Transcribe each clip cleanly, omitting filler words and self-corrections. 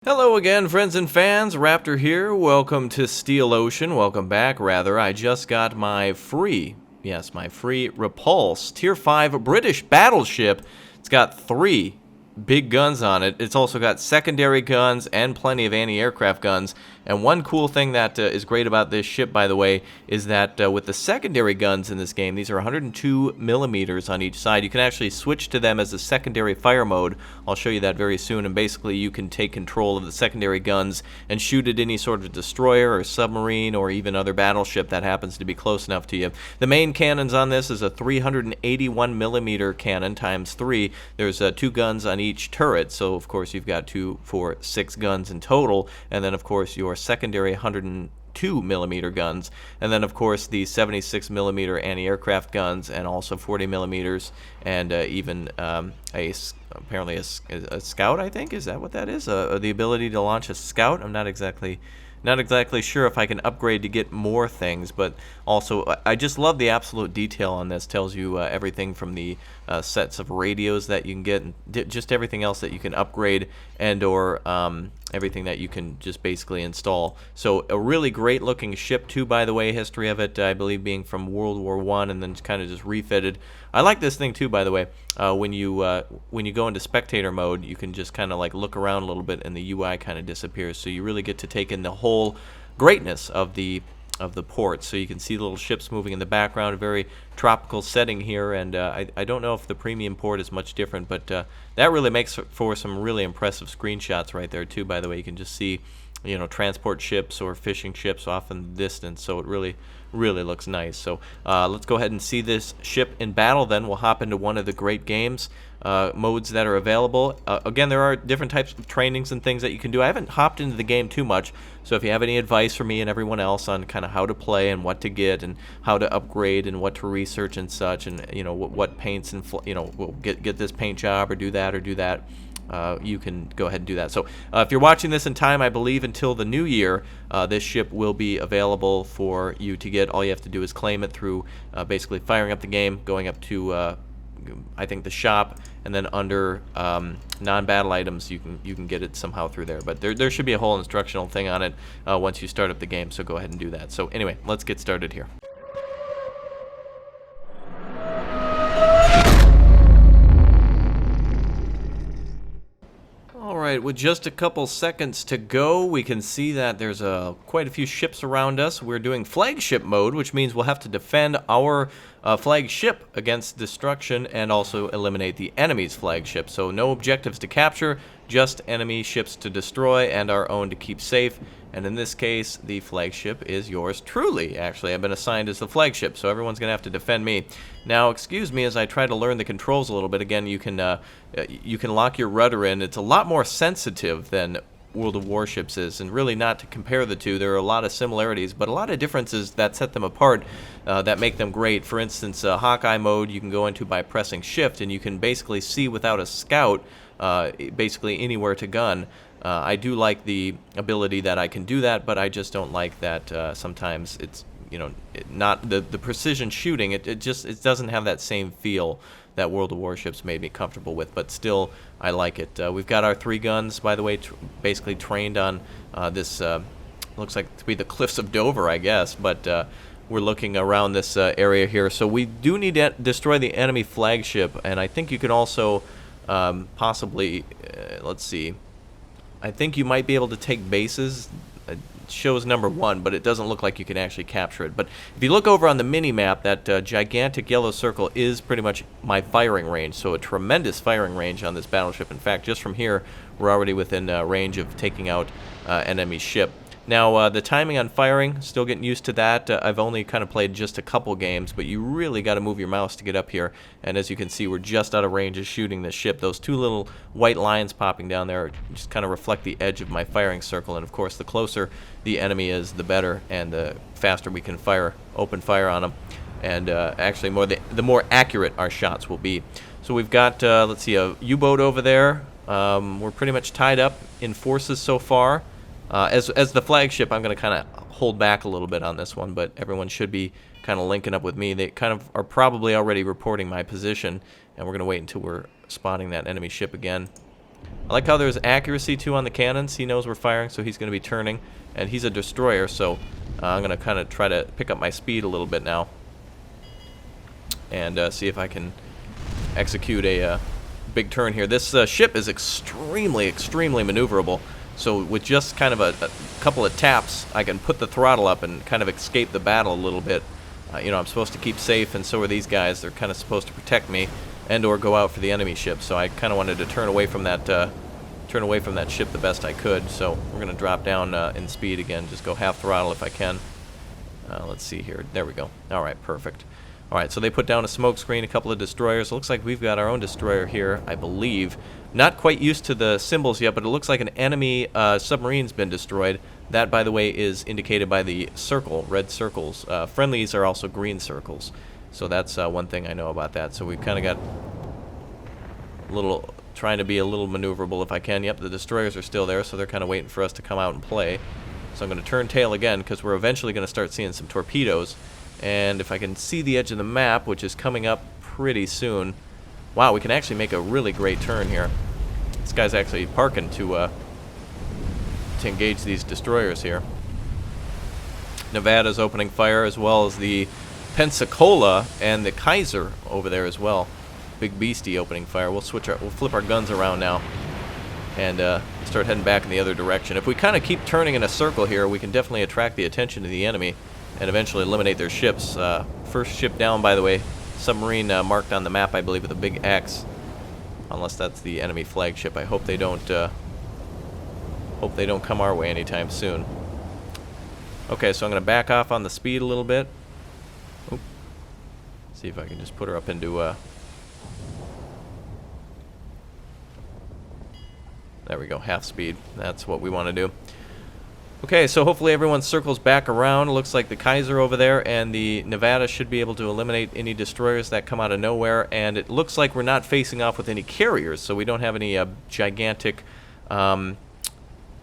Hello again, friends and fans. Raptor here. Welcome to Steel Ocean. Welcome back, rather. I just got my free Repulse Tier 5 British battleship. It's got 3 big guns on it. It's also got secondary guns and plenty of anti-aircraft guns. And one cool thing that is great about this ship, by the way, is that with the secondary guns in this game, these are 102 millimeters on each side. You can actually switch to them as a secondary fire mode. I'll show you that very soon. And basically, you can take control of the secondary guns and shoot at any sort of destroyer or submarine or even other battleship that happens to be close enough to you. The main cannons on this is a 381 millimeter cannon times 3. There's 2 guns on each turret, so of course you've got 2, 4, 6 guns in total, and then of course your secondary 102 millimeter guns, and then of course the 76 millimeter anti-aircraft guns, and also 40 millimeters, and even apparently a scout. I think, is that what that is? The ability to launch a scout. I'm not exactly sure if I can upgrade to get more things, but also I just love the absolute detail on this. Tells you everything from the sets of radios that you can get, and just everything else that you can upgrade, and or everything that you can just basically install. So a really great looking ship too, by the way. History of it, I believe, being from World War I and then kind of just refitted. I like this thing too, by the way. When you go into spectator mode, you can just kind of like look around a little bit, and the UI kind of disappears. So you really get to take in the whole greatness of the port. So you can see little ships moving in the background. A very tropical setting here, and I don't know if the premium port is much different, but that really makes for some really impressive screenshots right there too. By the way, you can just see, you know, transport ships or fishing ships off in the distance. So it really looks nice. So let's go ahead and see this ship in battle. Then we'll hop into one of the great games modes that are available. Again, there are different types of trainings and things that you can do. I haven't hopped into the game too much, so if you have any advice for me and everyone else on kind of how to play and what to get and how to upgrade and what to research and such, and you know what paints and we'll get this paint job or do that. You can go ahead and do that. So if you're watching this in time, I believe until the new year, this ship will be available for you to get. All you have to do is claim it through basically firing up the game, going up to I think the shop, and then under non-battle items, you can get it somehow through there. But there should be a whole instructional thing on it once you start up the game, so go ahead and do that. So anyway, let's get started here. Alright, with just a couple seconds to go, we can see that there's quite a few ships around us. We're doing flagship mode, which means we'll have to defend our flagship against destruction and also eliminate the enemy's flagship. So no objectives to capture, just enemy ships to destroy and our own to keep safe. And in this case, the flagship is yours truly. Actually, I've been assigned as the flagship, so everyone's going to have to defend me. Now, excuse me as I try to learn the controls a little bit. Again, you can lock your rudder in. It's a lot more sensitive than World of Warships is, and really not to compare the two. There are a lot of similarities, but a lot of differences that set them apart that make them great. For instance, Hawkeye mode you can go into by pressing Shift, and you can basically see without a scout basically anywhere to gun. I do like the ability that I can do that, but I just don't like that sometimes it's, you know, not the precision shooting. It doesn't have that same feel that World of Warships made me comfortable with, but still I like it. We've got our 3 guns, by the way, basically trained on this looks like to be the cliffs of Dover, I guess, but we're looking around this area here. So we do need to destroy the enemy flagship, and I think you can also possibly let's see, I think you might be able to take bases. It shows number 1, but it doesn't look like you can actually capture it. But if you look over on the mini-map, that gigantic yellow circle is pretty much my firing range. So a tremendous firing range on this battleship. In fact, just from here, we're already within range of taking out an enemy ship. Now, the timing on firing, still getting used to that. I've only kind of played just a couple games, but you really got to move your mouse to get up here. And as you can see, we're just out of range of shooting this ship. Those 2 little white lines popping down there just kind of reflect the edge of my firing circle. And of course, the closer the enemy is, the better, and the faster we can open fire on them. And actually, the more accurate our shots will be. So we've got, let's see, a U-boat over there. We're pretty much tied up in forces so far. As the flagship, I'm going to kind of hold back a little bit on this one, but everyone should be kind of linking up with me. They kind of are probably already reporting my position, and we're going to wait until we're spotting that enemy ship again. I like how there's accuracy, too, on the cannons. He knows we're firing, so he's going to be turning. And he's a destroyer, so I'm going to kind of try to pick up my speed a little bit now. And see if I can execute a big turn here. This ship is extremely maneuverable. So with just kind of a couple of taps, I can put the throttle up and kind of escape the battle a little bit. You know, I'm supposed to keep safe, and so are these guys. They're kind of supposed to protect me and or go out for the enemy ship. So I kind of wanted to turn away from that ship the best I could. So we're going to drop down in speed again. Just go half throttle if I can. Let's see here. There we go. All right, perfect. All right, so they put down a smoke screen, a couple of destroyers. It looks like we've got our own destroyer here, I believe. Not quite used to the symbols yet, but it looks like an enemy submarine's been destroyed. That, by the way, is indicated by the circle, red circles. Friendlies are also green circles. So that's one thing I know about that. So we've kind of got a little, trying to be a little maneuverable if I can. Yep, the destroyers are still there, so they're kind of waiting for us to come out and play. So I'm going to turn tail again, because we're eventually going to start seeing some torpedoes. And if I can see the edge of the map, which is coming up pretty soon. Wow, we can actually make a really great turn here. This guy's actually parking to engage these destroyers here. Nevada's opening fire, as well as the Pensacola and the Kaiser over there as well. Big Beastie opening fire. We'll flip our guns around now and start heading back in the other direction. If we kind of keep turning in a circle here, we can definitely attract the attention of the enemy and eventually eliminate their ships. First ship down, by the way, submarine marked on the map, I believe, with a big X. Unless that's the enemy flagship. I hope they don't come our way anytime soon. Okay, so I'm going to back off on the speed a little bit. Oop. See if I can just put her up into there we go, half speed. That's what we want to do. Okay, so hopefully everyone circles back around. It looks like the Kaiser over there and the Nevada should be able to eliminate any destroyers that come out of nowhere. And it looks like we're not facing off with any carriers, so we don't have any gigantic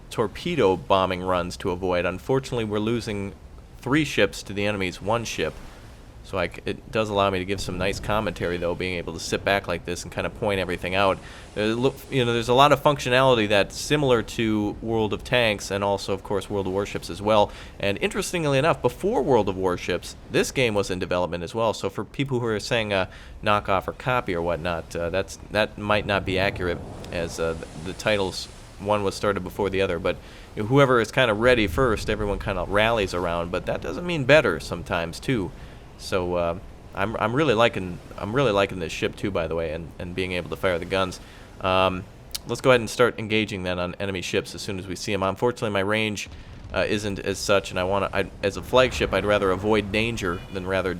torpedo bombing runs to avoid. Unfortunately, we're losing 3 ships to the enemy's 1 ship. So it does allow me to give some nice commentary, though, being able to sit back like this and kind of point everything out. You know, there's a lot of functionality that's similar to World of Tanks and also, of course, World of Warships as well. And interestingly enough, before World of Warships, this game was in development as well. So for people who are saying knockoff or copy or whatnot, that might not be accurate, as the titles, one was started before the other. But you know, whoever is kind of ready first, everyone kind of rallies around. But that doesn't mean better sometimes too. So I'm really liking this ship too, by the way, and being able to fire the guns. Let's go ahead and start engaging then on enemy ships as soon as we see them. Unfortunately, my range isn't as such, and as a flagship, I'd rather avoid danger than rather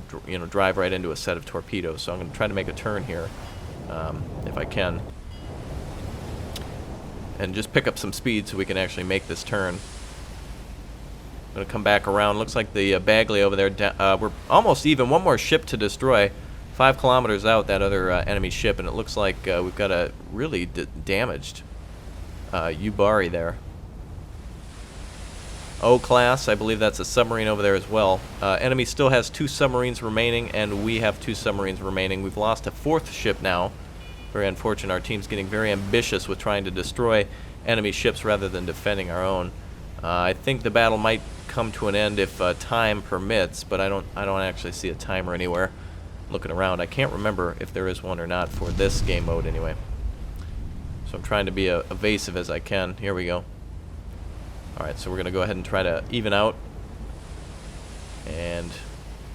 drive right into a set of torpedoes. So I'm going to try to make a turn here, if I can, and just pick up some speed so we can actually make this turn. I'm going to come back around. Looks like the Bagley over there, we're almost even. One more ship to destroy. 5 kilometers out, that other enemy ship, and it looks like we've got a really damaged Yubari there. O-class, I believe that's a submarine over there as well. Enemy still has 2 submarines remaining, and we have 2 submarines remaining. We've lost a 4th ship now. Very unfortunate. Our team's getting very ambitious with trying to destroy enemy ships rather than defending our own. I think the battle might come to an end if time permits, but I don't actually see a timer anywhere. Looking around, I can't remember if there is one or not for this game mode anyway. So I'm trying to be evasive as I can. Here we go. Alright, so we're going to go ahead and try to even out and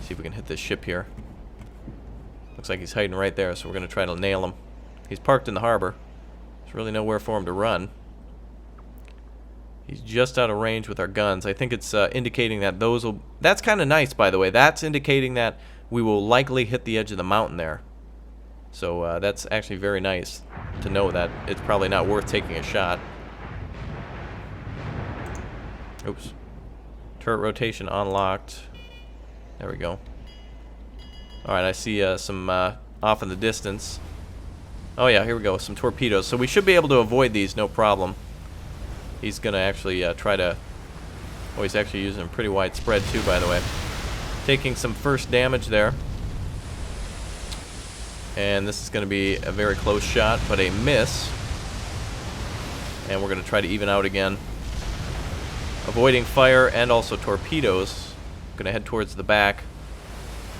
see if we can hit this ship here. Looks like he's hiding right there, so we're going to try to nail him. He's parked in the harbor. There's really nowhere for him to run. He's just out of range with our guns. I think it's indicating that those will... That's kind of nice, by the way. That's indicating that we will likely hit the edge of the mountain there. So that's actually very nice to know that it's probably not worth taking a shot. Oops. Turret rotation unlocked. There we go. Alright, I see some off in the distance. Oh yeah, here we go. Some torpedoes. So we should be able to avoid these, no problem. He's going to actually try to... Oh, he's actually using a pretty wide spread too, by the way. Taking some first damage there. And this is going to be a very close shot, but a miss. And we're going to try to even out again. Avoiding fire and also torpedoes. Going to head towards the back.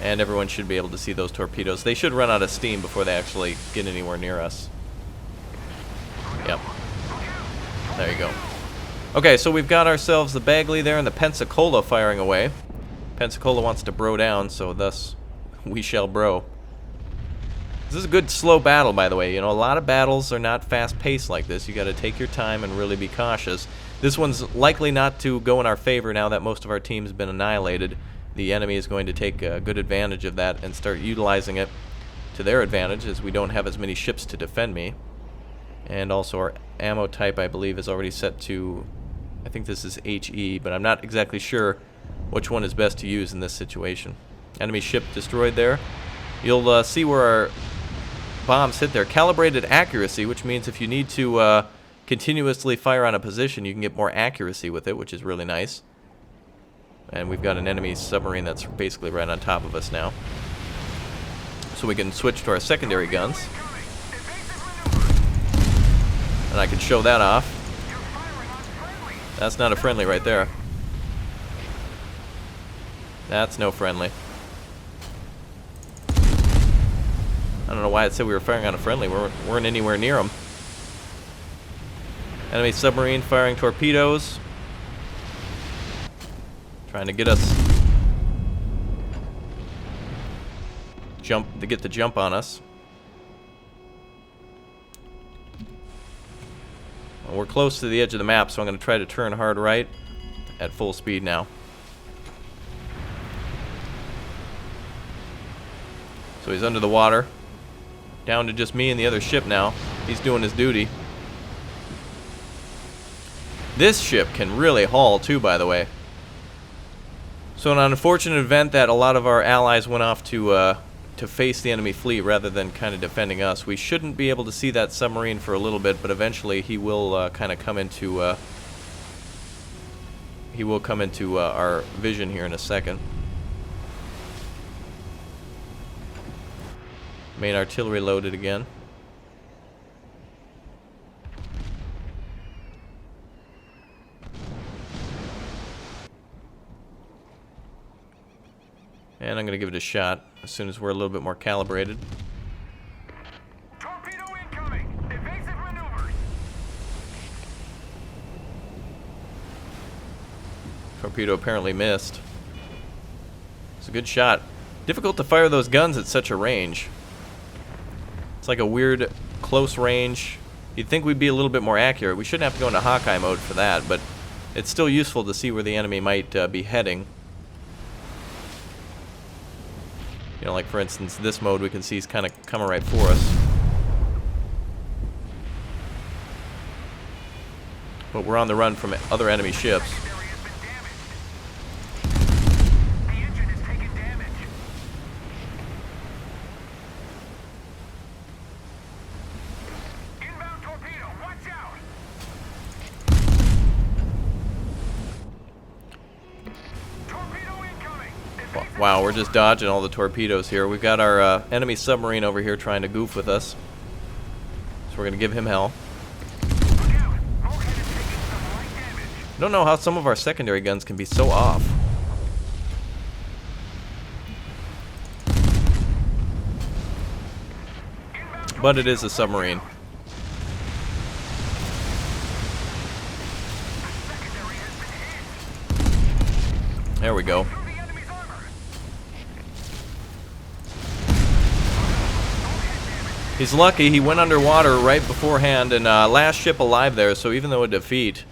And everyone should be able to see those torpedoes. They should run out of steam before they actually get anywhere near us. Yep. There you go. Okay, so we've got ourselves the Bagley there and the Pensacola firing away. Pensacola wants to bro down, so thus we shall bro. This is a good slow battle, by the way. You know, a lot of battles are not fast-paced like this. You got to take your time and really be cautious. This one's likely not to go in our favor now that most of our team's been annihilated. The enemy is going to take good advantage of that and start utilizing it to their advantage, as we don't have as many ships to defend me. And also our ammo type, I believe, is already set to, I think this is HE, but I'm not exactly sure which one is best to use in this situation. Enemy ship destroyed there. You'll see where our bombs hit there. Calibrated accuracy, which means if you need to continuously fire on a position, you can get more accuracy with it, which is really nice. And we've got an enemy submarine that's basically right on top of us now. So we can switch to our secondary guns. And I can show that off. That's not a friendly right there. That's no friendly. I don't know why it said we were firing on a friendly. We weren't anywhere near them. Enemy submarine firing torpedoes. Trying to get us to get the jump on us. Well, we're close to the edge of the map, so I'm going to try to turn hard right at full speed now. So he's under the water. Down to just me and the other ship now. He's doing his duty. This ship can really haul too, by the way. So an unfortunate event that a lot of our allies went off to face the enemy fleet rather than kind of defending us. We shouldn't be able to see that submarine for a little bit, but eventually he will kind of come into our vision here in a second. Main artillery loaded again. And I'm going to give it a shot as soon as we're a little bit more calibrated. Torpedo incoming! Evasive maneuvers! Torpedo apparently missed. It's a good shot. Difficult to fire those guns at such a range. It's like a weird close range. You'd think we'd be a little bit more accurate. We shouldn't have to go into Hawkeye mode for that, but it's still useful to see where the enemy might be heading. You know, like for instance, this mode we can see he's kind of coming right for us. But we're on the run from other enemy ships. The engine has taken damage. Inbound torpedo, watch out! Torpedo incoming! Wow, we're just dodging all the torpedoes here. We've got our enemy submarine over here trying to goof with us. So we're going to give him hell. Don't know how some of our secondary guns can be so off. But it is a submarine. There we go. He's lucky he went underwater right beforehand, and last ship alive there, so even though a defeat,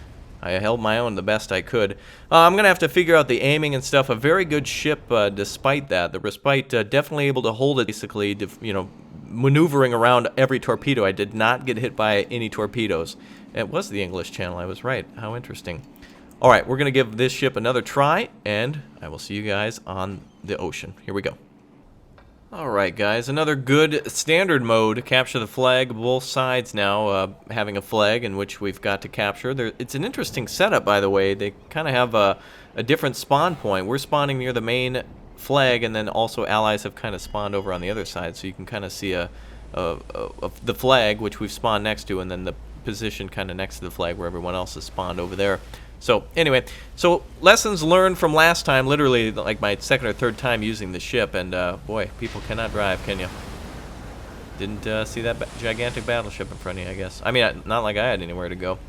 I held my own the best I could. I'm going to have to figure out the aiming and stuff. A very good ship despite that. The Respite definitely able to hold it, basically, you know, maneuvering around every torpedo. I did not get hit by any torpedoes. It was the English Channel, I was right. How interesting. Alright, we're going to give this ship another try, and I will see you guys on the ocean. Here we go. Alright guys, another good standard mode, capture the flag, both sides now having a flag in which we've got to capture. It's an interesting setup, by the way. They kind of have a different spawn point. We're spawning near the main flag, and then also allies have kind of spawned over on the other side, so you can kind of see the flag, which we've spawned next to, and then positioned kind of next to the flag where everyone else is spawned over there. So anyway, so lessons learned from last time, literally like my second or third time using the ship, and boy, people cannot drive, can you? Didn't see that gigantic battleship in front of you, I guess. I mean, not like I had anywhere to go.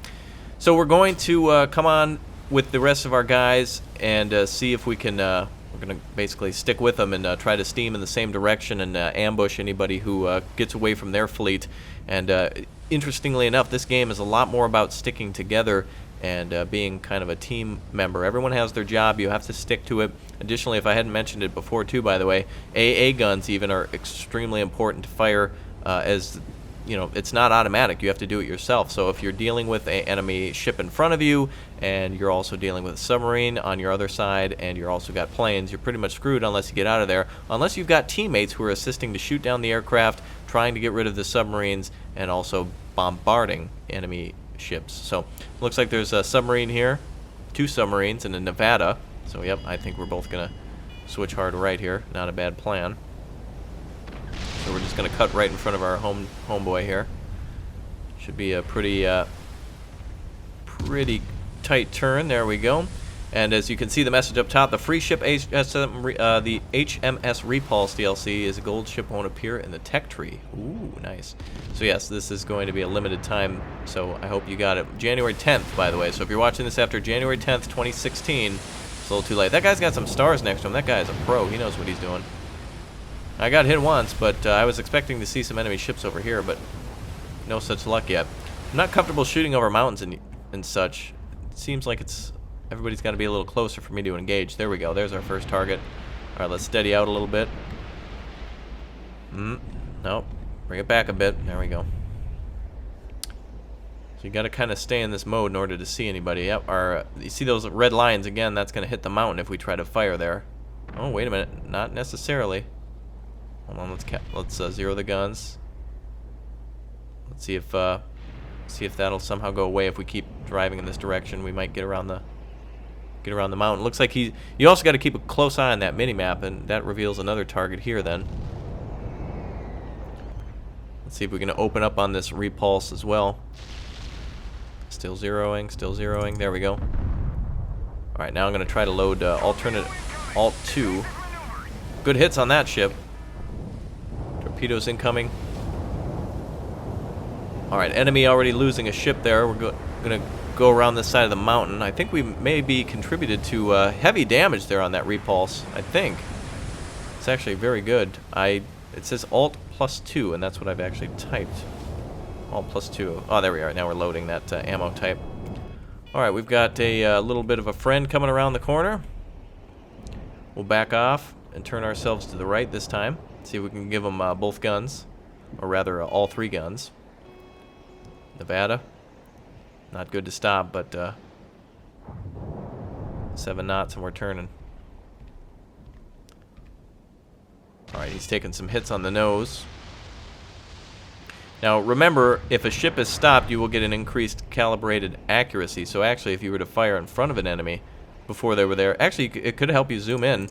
So we're going to come on with the rest of our guys and see if we can, we're going to basically stick with them and try to steam in the same direction and ambush anybody who gets away from their fleet. And interestingly enough, this game is a lot more about sticking together and being kind of a team member. Everyone has their job. You have to stick to it. Additionally, if I hadn't mentioned it before too, by the way, AA guns even are extremely important to fire as, you know, it's not automatic. You have to do it yourself. So if you're dealing with an enemy ship in front of you and you're also dealing with a submarine on your other side and you're also got planes, you're pretty much screwed unless you get out of there. Unless you've got teammates who are assisting to shoot down the aircraft, trying to get rid of the submarines, and also bombarding enemy ships. So looks like there's a submarine here, 2 submarines, and a Nevada. So yep, I think we're both gonna switch hard right here. Not a bad plan. So we're just gonna cut right in front of our homeboy here. Should be a pretty tight turn. There we go. And as you can see the message up top, the free ship the HMS Repulse DLC is a gold ship, won't appear in the tech tree. Ooh, nice. So yes, this is going to be a limited time, so I hope you got it. January 10th, by the way. So if you're watching this after January 10th, 2016, it's a little too late. That guy's got some stars next to him. That guy is a pro. He knows what he's doing. I got hit once, but I was expecting to see some enemy ships over here, but no such luck yet. I'm not comfortable shooting over mountains and such. It seems like everybody's got to be a little closer for me to engage. There we go. There's our first target. All right, let's steady out a little bit. Nope. Bring it back a bit. There we go. So you got to kind of stay in this mode in order to see anybody. Yep. You see those red lines again? That's going to hit the mountain if we try to fire there. Oh, wait a minute. Not necessarily. Hold on. Let's zero the guns. Let's see if that'll somehow go away if we keep driving in this direction. We might get around the mountain. Looks like you also got to keep a close eye on that mini-map, and that reveals another target here then. Let's see if we can open up on this repulse as well. Still zeroing. There we go. Alright, now I'm going to try to load alternate Alt 2. Good hits on that ship. Torpedoes incoming. Alright, enemy already losing a ship there. We're going to go around this side of the mountain. I think we may be contributed to heavy damage there on that repulse. I think it's actually very good. It says Alt +2, and that's what I've actually typed. Alt +2. Oh, there we are. Now we're loading that ammo type. All right, we've got a little bit of a friend coming around the corner. We'll back off and turn ourselves to the right this time. See if we can give them both guns, or rather all 3 guns. Nevada. Not good to stop, but 7 knots and we're turning. Alright, he's taking some hits on the nose. Now remember, if a ship is stopped, you will get an increased calibrated accuracy. So actually, if you were to fire in front of an enemy before they were there, actually it could help you zoom in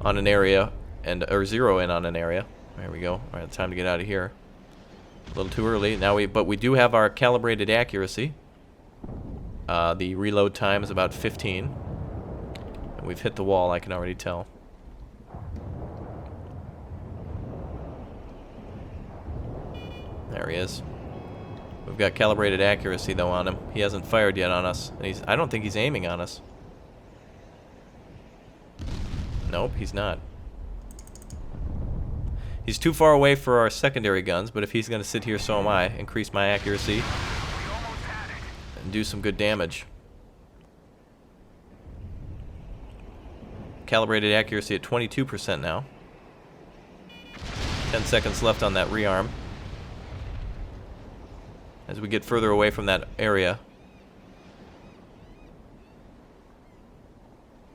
on an area or zero in on an area. There we go. Alright, time to get out of here. A little too early. But we do have our calibrated accuracy. The reload time is about 15. And we've hit the wall, I can already tell. There he is. We've got calibrated accuracy though on him. He hasn't fired yet on us. And I don't think he's aiming on us. Nope, he's not. He's too far away for our secondary guns, but if he's going to sit here, so am I. Increase my accuracy and do some good damage. Calibrated accuracy at 22% now. 10 seconds left on that rearm. As we get further away from that area.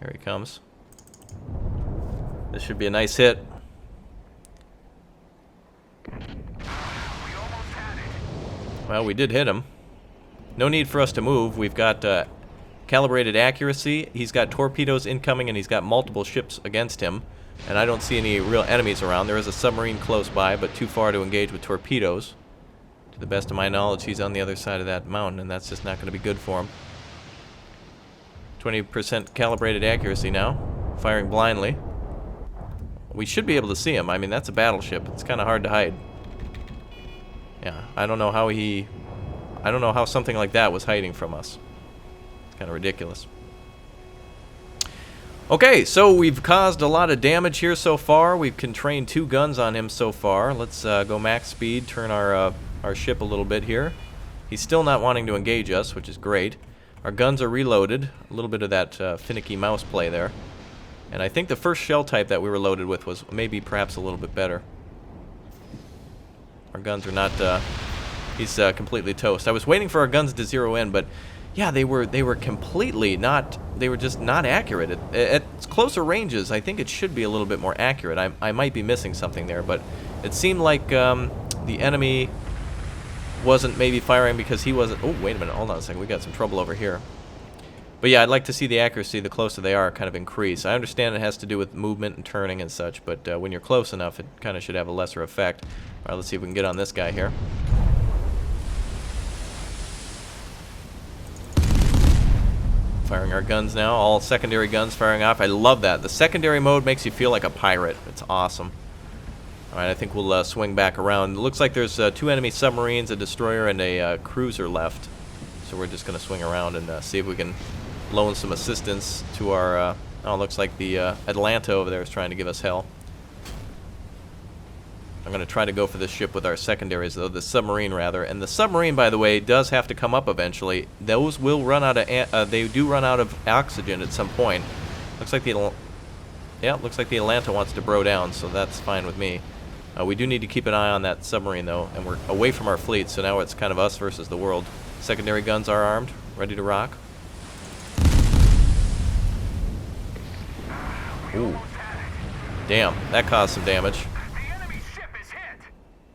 Here he comes. This should be a nice hit. Well, we did hit him. No need for us to move. We've got calibrated accuracy. He's got torpedoes incoming, and he's got multiple ships against him. And I don't see any real enemies around. There is a submarine close by, but too far to engage with torpedoes. To the best of my knowledge, he's on the other side of that mountain, and that's just not going to be good for him. 20% calibrated accuracy now. Firing blindly. We should be able to see him. I mean, that's a battleship. It's kind of hard to hide. Yeah, I don't know how something like that was hiding from us. It's kind of ridiculous. Okay, so we've caused a lot of damage here so far. We've trained 2 guns on him so far. Let's go max speed, turn our ship a little bit here. He's still not wanting to engage us, which is great. Our guns are reloaded. A little bit of that finicky mouse play there. And I think the first shell type that we were loaded with was maybe perhaps a little bit better. Our guns are not... he's completely toast. I was waiting for our guns to zero in, but yeah, they were completely not... They were just not accurate. At closer ranges, I think it should be a little bit more accurate. I might be missing something there, but it seemed like the enemy wasn't maybe firing because he wasn't... Oh, wait a minute. Hold on a second. We got some trouble over here. But yeah, I'd like to see the accuracy, the closer they are, kind of increase. I understand it has to do with movement and turning and such, but when you're close enough, it kind of should have a lesser effect. All right, let's see if we can get on this guy here. Firing our guns now. All secondary guns firing off. I love that. The secondary mode makes you feel like a pirate. It's awesome. All right, I think we'll swing back around. It looks like there's 2 enemy submarines, a destroyer, and a cruiser left. So we're just going to swing around and see if we can loan some assistance to our... oh, it looks like the Atlanta over there is trying to give us hell. I'm going to try to go for this ship with our secondaries, though, the submarine, rather. And the submarine, by the way, does have to come up eventually. Those will run out of... they do run out of oxygen at some point. Looks like the... Yeah, looks like the Atlanta wants to bro down, so that's fine with me. We do need to keep an eye on that submarine, though, and we're away from our fleet, so now it's kind of us versus the world. Secondary guns are armed, ready to rock. Ooh. Damn, that caused some damage.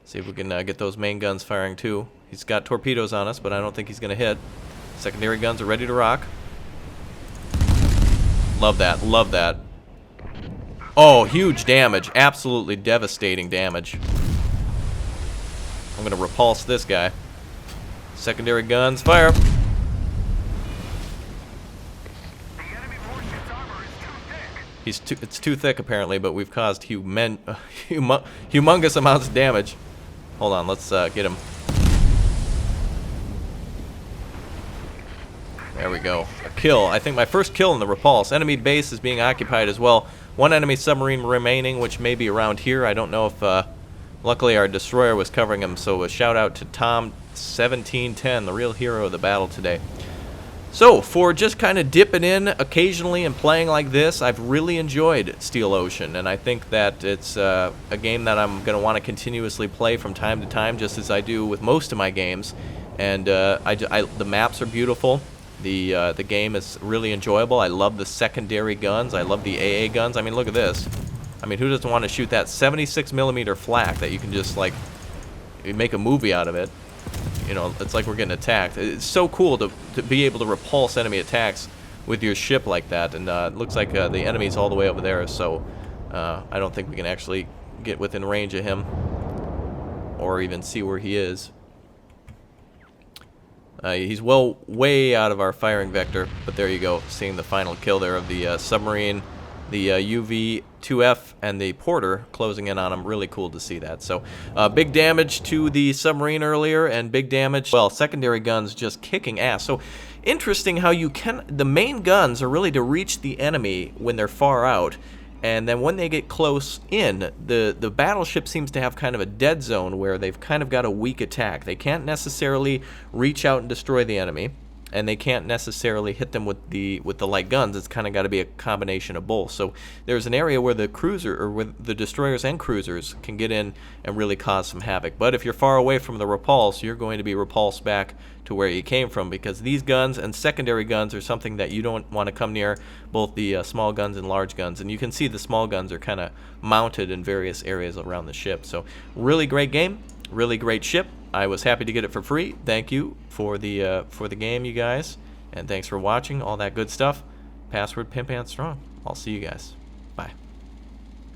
See if we can get those main guns firing too. He's got torpedoes on us, but I don't think he's going to hit. Secondary guns are ready to rock. Love that, love that. Oh, huge damage. Absolutely devastating damage. I'm going to repulse this guy. Secondary guns, fire. The enemy warship's armor is too thick. It's too thick apparently, but we've caused humongous amounts of damage. Hold on, let's get him. There we go. A kill. I think my first kill in the repulse. Enemy base is being occupied as well. 1 enemy submarine remaining, which may be around here. I don't know if... luckily our destroyer was covering him, so a shout out to Tom1710, the real hero of the battle today. So, for just kind of dipping in occasionally and playing like this, I've really enjoyed Steel Ocean, and I think that it's a game that I'm going to want to continuously play from time to time, just as I do with most of my games. And the maps are beautiful. The game is really enjoyable. I love the secondary guns. I love the AA guns. I mean, look at this. I mean, who doesn't want to shoot that 76mm flak that you can just, like, make a movie out of it? You know, it's like we're getting attacked. It's so cool to be able to repulse enemy attacks with your ship like that. And it looks like the enemy's all the way over there, so I don't think we can actually get within range of him or even see where he is. He's way out of our firing vector, but there you go. Seeing the final kill there of the submarine, the UV-2F, and the Porter closing in on him. Really cool to see that. So, big damage to the submarine earlier, and big damage, well, secondary guns just kicking ass. So, interesting how the main guns are really to reach the enemy when they're far out. And then when they get close in, the battleship seems to have kind of a dead zone where they've kind of got a weak attack. They can't necessarily reach out and destroy the enemy, and they can't necessarily hit them with the light guns. It's kind of got to be a combination of both. So there's an area where the cruiser, or where the destroyers and cruisers can get in and really cause some havoc. But if you're far away from the repulse, you're going to be repulsed back to where you came from, because these guns and secondary guns are something that you don't want to come near, both the small guns and large guns. And you can see the small guns are kind of mounted in various areas around the ship. So really great game, really great ship. I was happy to get it for free. Thank you for the game, you guys, and thanks for watching, all that good stuff. Password Pimp and Strong. I'll see you guys.